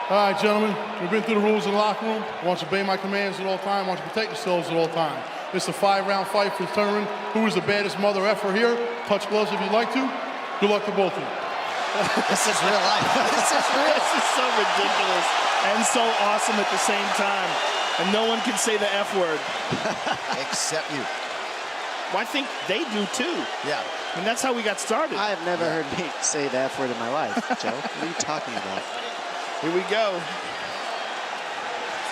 All right, gentlemen, we've been through the rules in the locker room. I want you to obey my commands at all times. I want you to protect yourselves at all times. It's a 5-round fight for determining who is the baddest mother effer here. Touch gloves if you'd like to. Good luck to both of you. This is real life. This is so ridiculous and so awesome at the same time. And no one can say the F word. Except you. Well, I think they do too. Yeah. I mean, that's how we got started. I have never heard Nate say the F word in my life, Joe. What are you talking about? Here we go.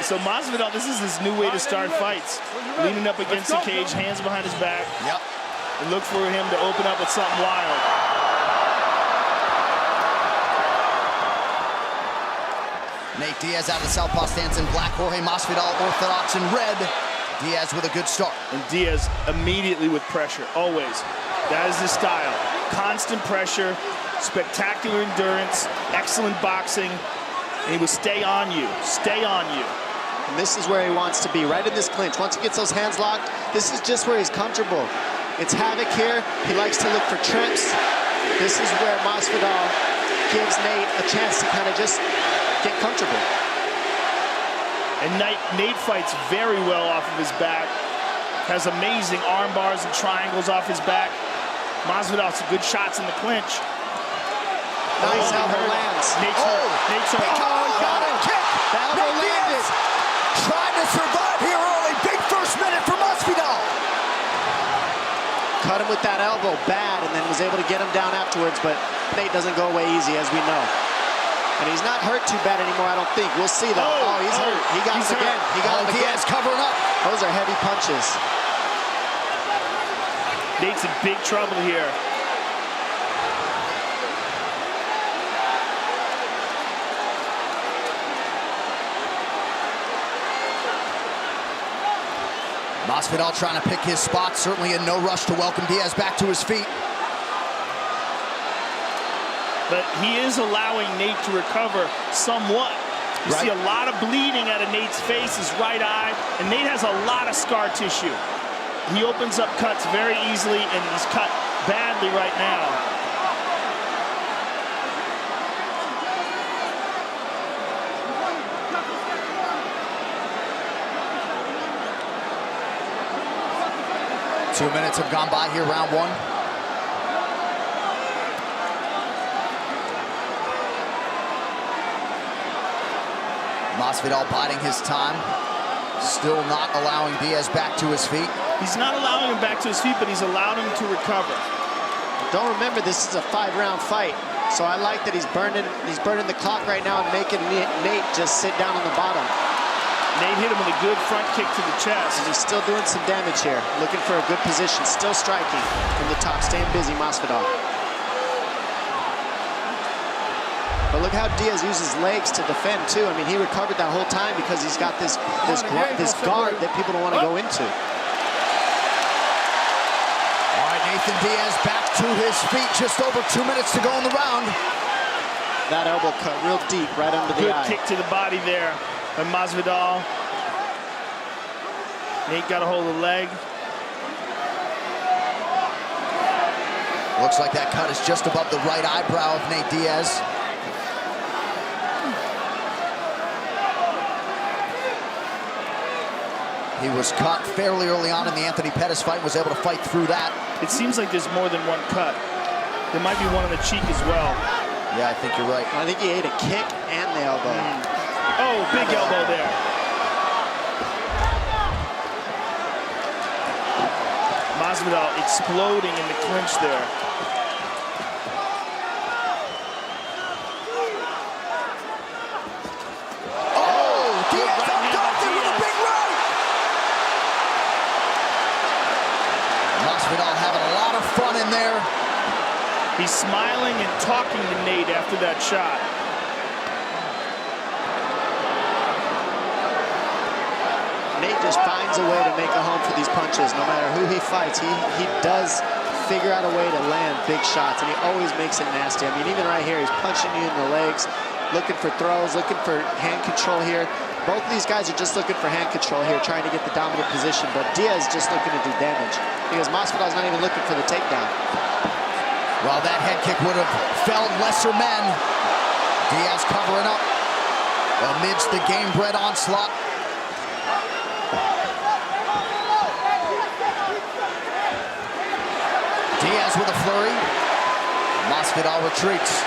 So Masvidal, this is his new way to start fights. Leaning up against the cage, hands behind his back. Yep. And look for him to open up with something wild. Nate Diaz out of the southpaw stance in black. Jorge Masvidal orthodox in red. Diaz with a good start. And Diaz immediately with pressure, always. That is his style. Constant pressure, spectacular endurance, excellent boxing. And he will stay on you, stay on you. And this is where he wants to be, right in this clinch. Once he gets those hands locked, this is just where he's comfortable. It's havoc here. He likes to look for trips. This is where Masvidal gives Nate a chance to kind of just get comfortable. And Nate fights very well off of his back. Has amazing arm bars and triangles off his back. Masvidal some good shots in the clinch. Nice elbow lands. Nate's hurt. Nate's hurt. Oh, he got a kick. The elbow landed. Trying to survive here early. Big first minute for Masvidal. Cut him with that elbow bad and then was able to get him down afterwards, but Nate doesn't go away easy, as we know. And he's not hurt too bad anymore, I don't think. We'll see, though. Oh, he's hurt. He got him again. He got him again. Diaz covering up. Those are heavy punches. Nate's in big trouble here. Masvidal trying to pick his spot, certainly in no rush to welcome Diaz back to his feet. But he is allowing Nate to recover somewhat. You see a lot of bleeding out of Nate's face, his right eye, and Nate has a lot of scar tissue. He opens up cuts very easily, and he's cut badly right now. Two minutes have gone by here, round one. Masvidal biding his time, still not allowing Diaz back to his feet. He's not allowing him back to his feet, but he's allowed him to recover. Don't remember, this is a 5-round fight, so I like that he's burning the clock right now and making Nate just sit down on the bottom. Nate hit him with a good front kick to the chest. And he's still doing some damage here, looking for a good position, still striking from the top, staying busy, Masvidal. But look how Diaz uses legs to defend too. I mean, he recovered that whole time because he's got this guard that people don't want to go into. All right, Nathan Diaz back to his feet. Just over 2 minutes to go in the round. That elbow cut real deep right under the eye. Good kick to the body there by Masvidal. Nate got a hold of the leg. Looks like that cut is just above the right eyebrow of Nate Diaz. He was cut fairly early on in the Anthony Pettis fight, was able to fight through that. It seems like there's more than one cut. There might be one on the cheek as well. Yeah, I think you're right. I think he ate a kick and the elbow. Oh, big elbow there. Masvidal exploding in the clinch there. Masvidal having a lot of fun in there. He's smiling and talking to Nate after that shot. Nate just finds a way to make a home for these punches. No matter who he fights, he does figure out a way to land big shots, and he always makes it nasty. I mean, even right here, he's punching you in the legs, looking for throws, looking for hand control here. Both of these guys are just looking for hand control here, trying to get the dominant position, but Diaz just looking to do damage because Masvidal's not even looking for the takedown. Well, that head kick would have felled lesser men. Diaz covering up. amidst the game-bred onslaught. Diaz with a flurry. Masvidal retreats.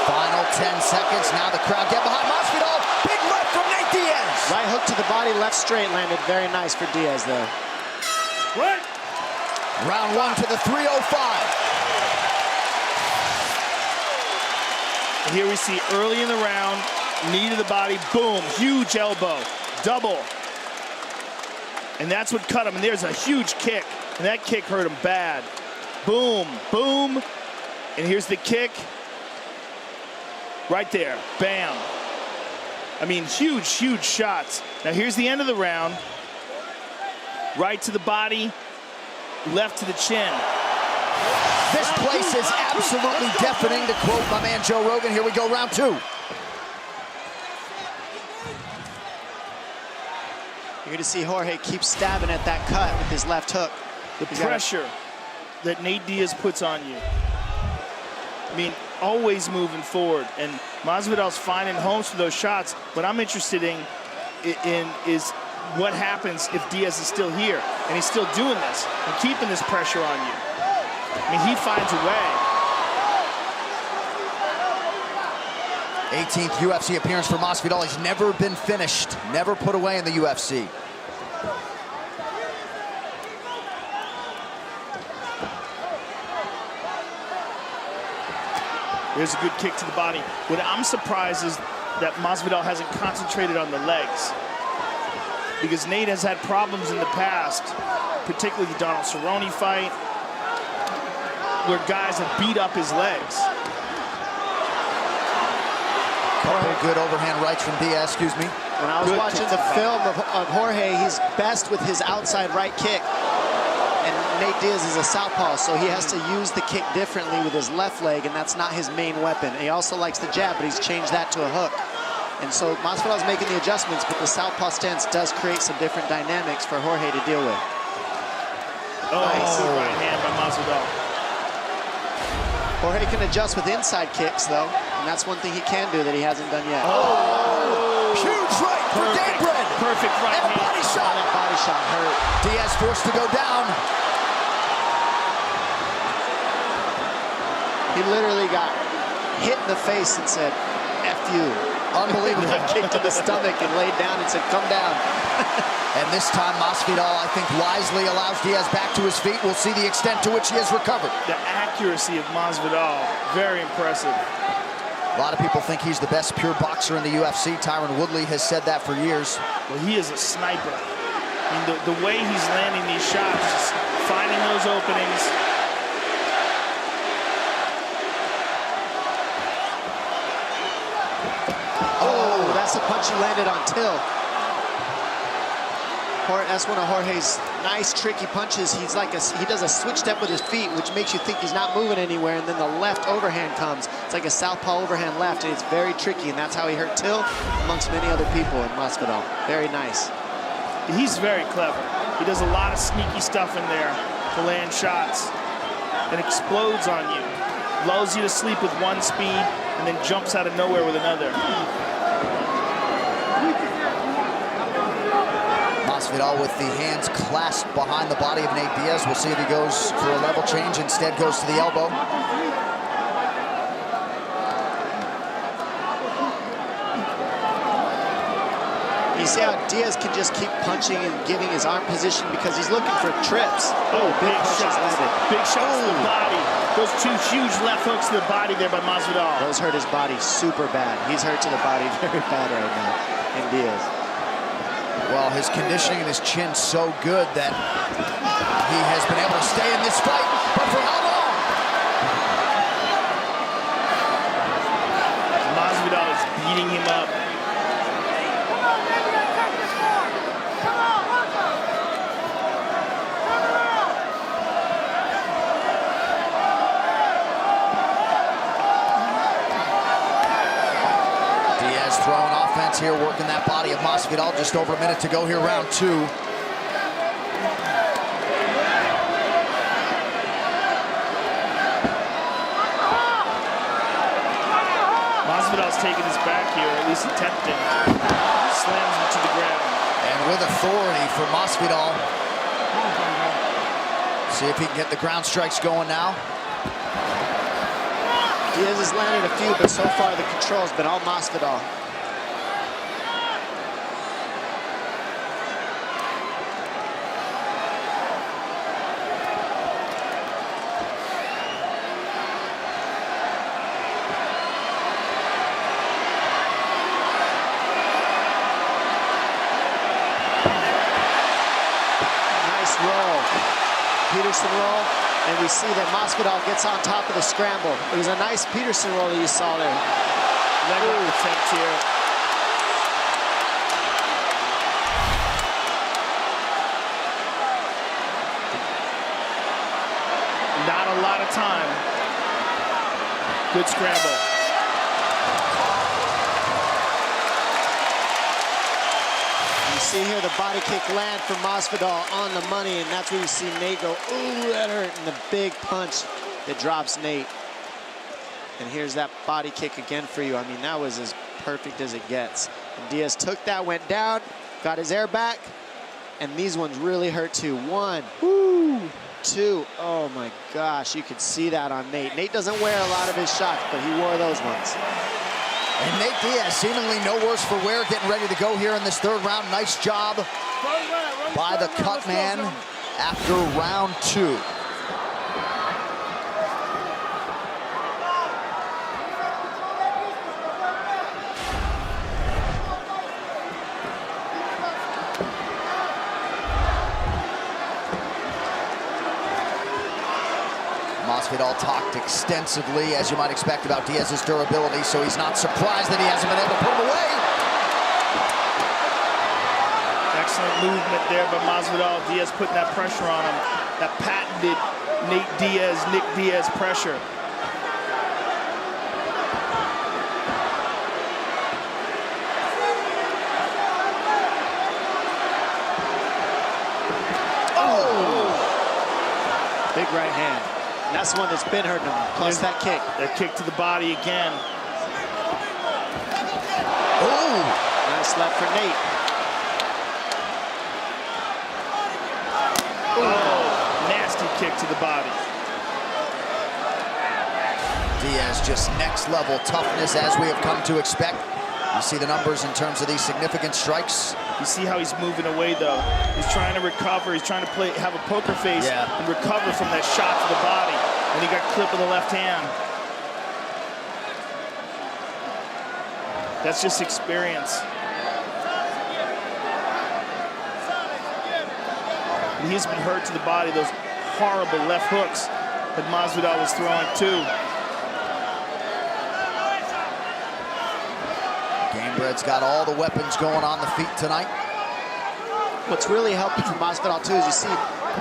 Final 10 seconds. Now the crowd get behind Masvidal. Big left from Nate Diaz. Right hook to the body, left straight, landed very nice for Diaz there. Right. Round 1 to the 305. And here we see early in the round, knee to the body, boom, huge elbow, double. And that's what cut him. And there's a huge kick, and that kick hurt him bad. Boom, boom, and here's the kick. Right there, bam. I mean, huge, huge shots. Now here's the end of the round. Right to the body, left to the chin. This place is absolutely deafening, to quote my man Joe Rogan. Here we go, round 2. You're going to see Jorge keep stabbing at that cut with his left hook. The pressure that Nate Diaz puts on you. I mean, always moving forward. And Masvidal's finding homes for those shots. What I'm interested in is what happens if Diaz is still here and he's still doing this and keeping this pressure on you. I mean, he finds a way. 18th UFC appearance for Masvidal. He's never been finished, never put away in the UFC. There's a good kick to the body. What I'm surprised is that Masvidal hasn't concentrated on the legs, because Nate has had problems in the past, particularly the Donald Cerrone fight, where guys have beat up his legs. Couple good overhand rights from Diaz, excuse me. When I was watching the film of Jorge, he's best with his outside right kick. And Nate Diaz is a southpaw, so he has to use the kick differently with his left leg, and that's not his main weapon. He also likes the jab, but he's changed that to a hook. And so Masvidal's making the adjustments, but the southpaw stance does create some different dynamics for Jorge to deal with. Oh, nice. Right hand by Masvidal. Jorge can adjust with inside kicks, though, and that's one thing he can do that he hasn't done yet. Oh! Huge right for game-bred. Perfect right and hand. Body shot. That body shot hurt. Diaz forced to go down. He literally got hit in the face and said, F you. Unbelievable. Kick to the stomach and laid down and said, come down. And this time, Masvidal, I think, wisely allows Diaz back to his feet. We'll see the extent to which he has recovered. The accuracy of Masvidal, very impressive. A lot of people think he's the best pure boxer in the UFC. Tyron Woodley has said that for years. Well, he is a sniper. I mean, the way he's landing these shots, just finding those openings. Oh, that's the punch he landed on Till. That's one of Jorge's nice, tricky punches. He does a switch step with his feet, which makes you think he's not moving anywhere, and then the left overhand comes. It's like a southpaw overhand left, and it's very tricky, and that's how he hurt Till, amongst many other people in Masvidal. Very nice. He's very clever. He does a lot of sneaky stuff in there to land shots and explodes on you. Lulls you to sleep with one speed and then jumps out of nowhere with another. Masvidal with the hands clasped behind the body of Nate Diaz. We'll see if he goes for a level change. Instead goes to the elbow. You see how Diaz can just keep punching and giving his arm position because he's looking for trips. Oh, big shots. Landed. Big shots to the body. Those two huge left hooks to the body there by Masvidal. Those hurt his body super bad. He's hurt to the body very bad right now in Diaz. Well, his conditioning and his chin so good that he has been able to stay in this fight. But for how long? Masvidal is beating him up. defense here, working that body of Masvidal. Just over a minute to go here, round 2. Masvidal's taking his back here, at least attempting. Slams him to the ground. And with authority for Masvidal. See if he can get the ground strikes going now. Diaz has landed a few, but so far the control's been all Masvidal. Nice roll. Peterson roll. And we see that Masvidal gets on top of the scramble. It was a nice Peterson roll that you saw there. Leg lock attempt here. Not a lot of time. Good scramble. You see here the body kick land from Masvidal on the money, and that's where you see Nate go, ooh, that hurt, and the big punch that drops Nate. And here's that body kick again for you. I mean, that was as perfect as it gets. And Diaz took that, went down, got his air back, and these ones really hurt too. 1, 2, oh my gosh, you could see that on Nate. Nate doesn't wear a lot of his shots, but he wore those ones. And Nate Diaz seemingly no worse for wear, getting ready to go here in this 3rd round. Nice job by the cut man after round 2. Masvidal talked extensively, as you might expect, about Diaz's durability, so he's not surprised that he hasn't been able to put him away. Excellent movement there by Masvidal. Diaz putting that pressure on him. That patented Nick Diaz pressure. Big right hand. And that's the one that's been hurting him, plus that kick. That kick to the body again. Oh! Nice left for Nate. Oh, nasty kick to the body. Diaz just next level toughness, as we have come to expect. You see the numbers in terms of these significant strikes. You see how he's moving away, though. He's trying to recover. He's trying to have a poker face and recover from that shot to the body. And he got clipped with the left hand. That's just experience. And he's been hurt to the body. Those horrible left hooks that Masvidal was throwing, too. Gamebred's got all the weapons going on the feet tonight. What's really helping for Masvidal too is you see,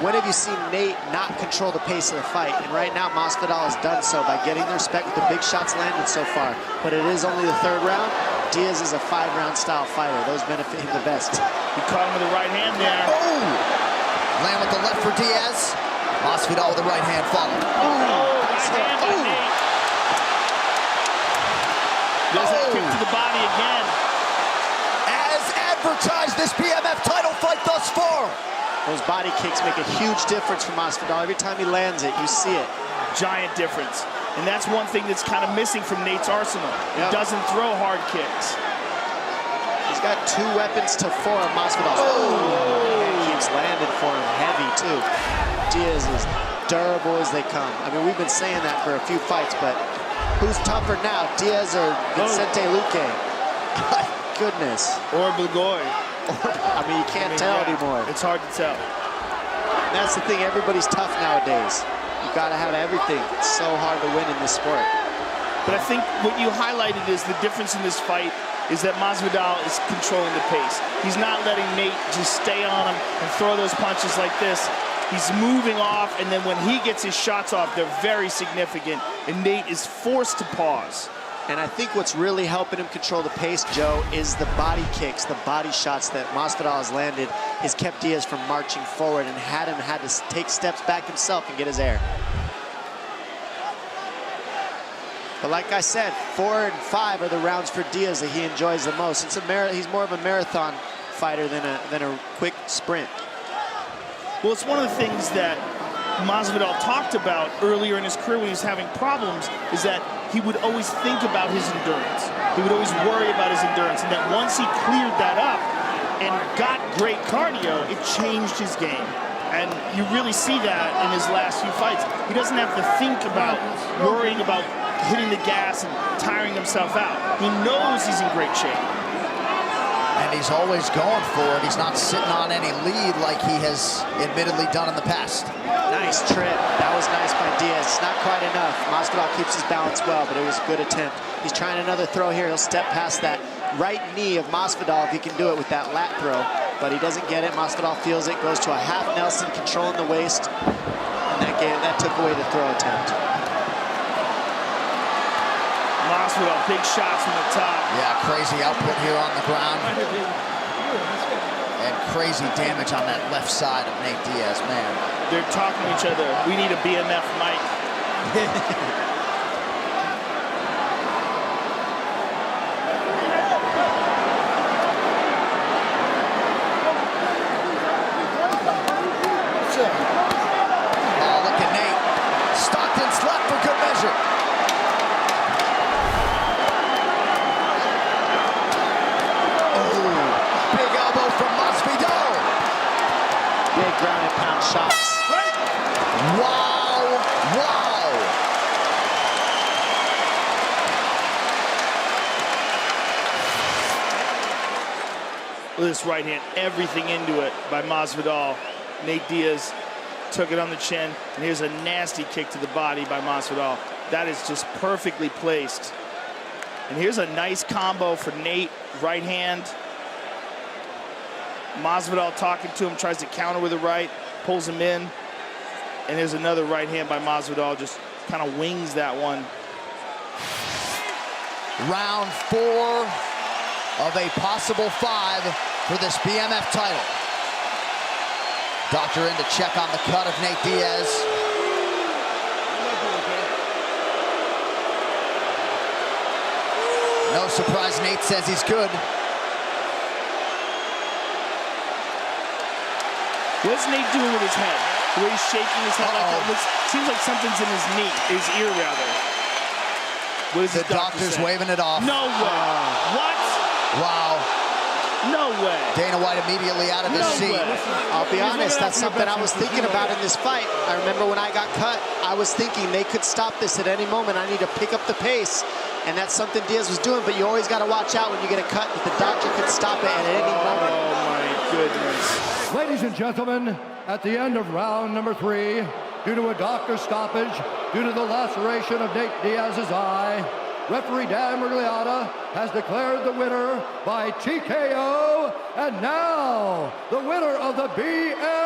when have you seen Nate not control the pace of the fight? And right now Masvidal has done so by getting the respect with the big shots landed so far. But it is only the 3rd round. Diaz is a 5-round style fighter. Those benefit him the best. He caught him with the right hand there. Oh! Land with the left for Diaz. Masvidal with the right hand followed. Oh, right hand by Nate. There's that kick to the body again. As advertised, this BMF title fight thus far. Those body kicks make a huge difference for Masvidal. Every time he lands it, you see it. Giant difference. And that's one thing that's kind of missing from Nate's arsenal. He doesn't throw hard kicks. He's got 2 weapons to 4 of Masvidal. Oh! Keeps landing for him heavy, too. Diaz is durable as they come. I mean, we've been saying that for a few fights, but who's tougher now, Diaz or Vicente Luque? My goodness. Or Blagoy. I mean, you can't tell anymore. It's hard to tell. That's the thing, everybody's tough nowadays. You gotta have everything. It's so hard to win in this sport. But I think what you highlighted is the difference in this fight is that Masvidal is controlling the pace. He's not letting Nate just stay on him and throw those punches like this. He's moving off, and then when he gets his shots off, they're very significant, and Nate is forced to pause. And I think what's really helping him control the pace, Joe, is the body kicks, the body shots that Masvidal has landed has kept Diaz from marching forward and had to take steps back himself and get his air. But like I said, 4 and 5 are the rounds for Diaz that he enjoys the most. He's more of a marathon fighter than a quick sprint. Well, it's one of the things that Masvidal talked about earlier in his career when he was having problems, is that he would always think about his endurance. He would always worry about his endurance, and that once he cleared that up and got great cardio, it changed his game. And you really see that in his last few fights. He doesn't have to think about worrying about hitting the gas and tiring himself out. He knows he's in great shape. And he's always going for it. He's not sitting on any lead like he has admittedly done in the past. Nice trip. That was nice by Diaz. It's not quite enough. Masvidal keeps his balance well, but it was a good attempt. He's trying another throw here. He'll step past that right knee of Masvidal if he can do it with that lat throw. But he doesn't get it. Masvidal feels it, goes to a half Nelson, controlling the waist. And that took away the throw attempt. Masvidal, big shots from the top. Yeah, crazy output here on the ground. And crazy damage on that left side of Nate Diaz, man. They're talking to each other. We need a BMF mic. Oh, look at Nate. Stockton's left for good measure. Big ground and pound shots. Wow, wow. With this right hand, everything into it by Masvidal. Nate Diaz took it on the chin, and here's a nasty kick to the body by Masvidal. That is just perfectly placed. And here's a nice combo for Nate, right hand. Masvidal talking to him, tries to counter with a right, pulls him in. And there's another right hand by Masvidal, just kind of wings that one. Round 4 of a possible 5 for this BMF title. Doctor in to check on the cut of Nate Diaz. No surprise, Nate says he's good. What's Nate doing with his head? The way he's shaking his head like that. Seems like something's in his knee, his ear rather. What is the doctor's waving it off. No way. What? Wow. No way. Dana White immediately out of his seat. I'll be honest, that's something I was thinking about in this fight. I remember when I got cut, I was thinking they could stop this at any moment. I need to pick up the pace. And that's something Diaz was doing, but you always got to watch out when you get a cut, that the doctor could stop it at any moment. Oh, my goodness. Ladies and gentlemen, at the end of round number 3, due to a doctor's stoppage, due to the laceration of Nate Diaz's eye, referee Dan Murgliata has declared the winner by TKO, and now the winner of the BMF